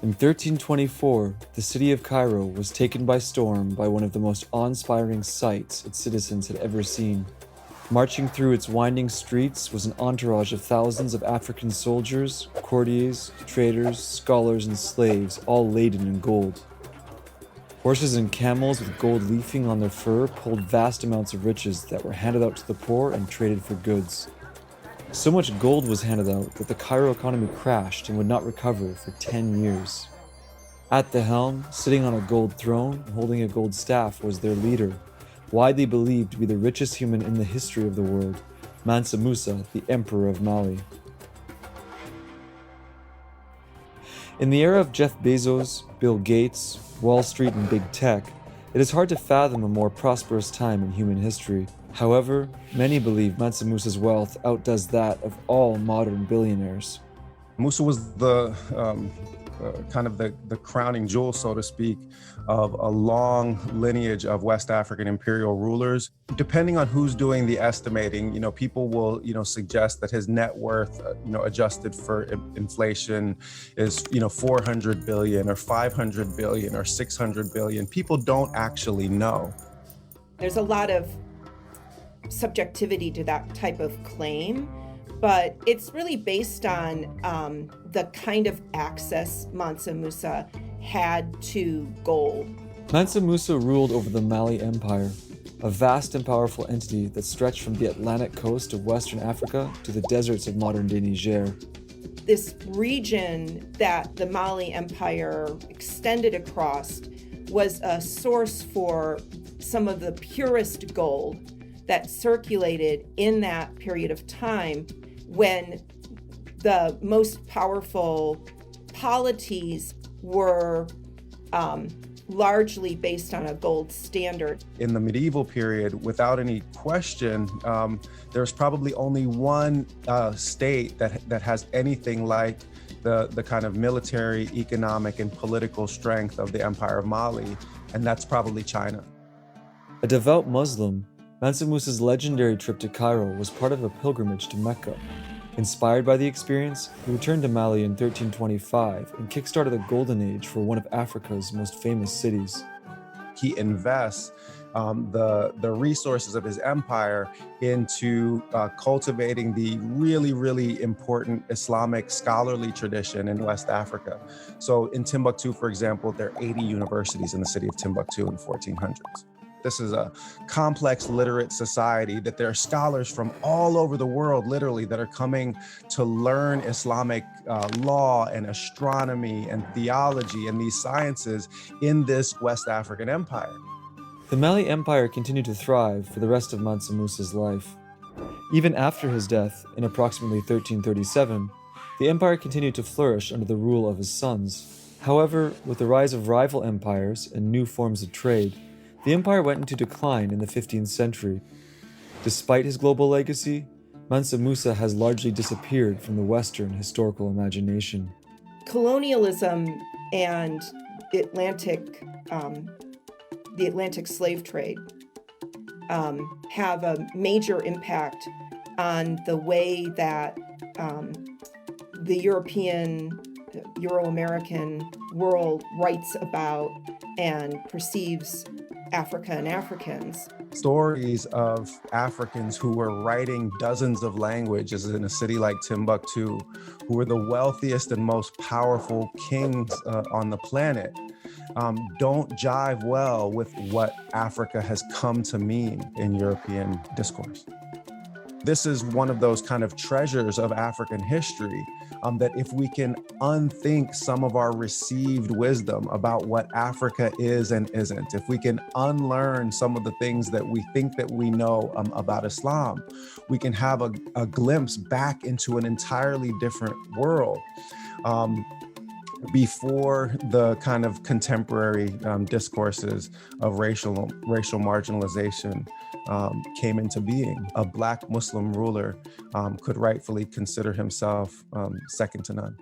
In 1324, the city of Cairo was taken by storm by one of the most awe-inspiring sights its citizens had ever seen. Marching through its winding streets was an entourage of thousands of African soldiers, courtiers, traders, scholars, and slaves, all laden in gold. Horses and camels with gold leafing on their fur pulled vast amounts of riches that were handed out to the poor and traded for goods. So much gold was handed out that the Cairo economy crashed and would not recover for 10 years. At the helm, sitting on a gold throne, holding a gold staff, was their leader, widely believed to be the richest human in the history of the world, Mansa Musa, the Emperor of Mali. In the era of Jeff Bezos, Bill Gates, Wall Street, and big tech, it is hard to fathom a more prosperous time in human history. However, many believe Mansa Musa's wealth outdoes that of all modern billionaires. Musa was the kind of the crowning jewel, so to speak, of a long lineage of West African imperial rulers. Depending on who's doing the estimating, people will, suggest that his net worth, adjusted for inflation is, 400 billion or 500 billion or 600 billion. People don't actually know. There's a lot of subjectivity to that type of claim, but it's really based on the kind of access Mansa Musa had to gold. Mansa Musa ruled over the Mali Empire, a vast and powerful entity that stretched from the Atlantic coast of Western Africa to the deserts of modern-day Niger. This region that the Mali Empire extended across was a source for some of the purest gold that circulated in that period of time when the most powerful polities were largely based on a gold standard. In the medieval period, without any question, there's probably only one state that has anything like the kind of military, economic, and political strength of the Empire of Mali, and that's probably China. A devout Muslim, Mansa Musa's legendary trip to Cairo was part of a pilgrimage to Mecca. Inspired by the experience, he returned to Mali in 1325 and kickstarted a golden age for one of Africa's most famous cities. He invests the resources of his empire into cultivating the really, really important Islamic scholarly tradition in West Africa. So in Timbuktu, for example, there are 80 universities in the city of Timbuktu in the 1400s. This is a complex literate society that there are scholars from all over the world, literally, that are coming to learn Islamic law and astronomy and theology and these sciences in this West African empire. The Mali Empire continued to thrive for the rest of Mansa Musa's life. Even after his death in approximately 1337, the empire continued to flourish under the rule of his sons. However, with the rise of rival empires and new forms of trade, the empire went into decline in the 15th century. Despite his global legacy, Mansa Musa has largely disappeared from the Western historical imagination. Colonialism and the Atlantic slave trade have a major impact on the way that the Euro-American world writes about and perceives Africa and Africans. Stories of Africans who were writing dozens of languages in a city like Timbuktu, who were the wealthiest and most powerful kings on the planet, don't jive well with what Africa has come to mean in European discourse. This is one of those kind of treasures of African history that if we can unthink some of our received wisdom about what Africa is and isn't, if we can unlearn some of the things that we think that we know about Islam, we can have a glimpse back into an entirely different world. Before the kind of contemporary discourses of racial marginalization came into being, a Black Muslim ruler could rightfully consider himself second to none.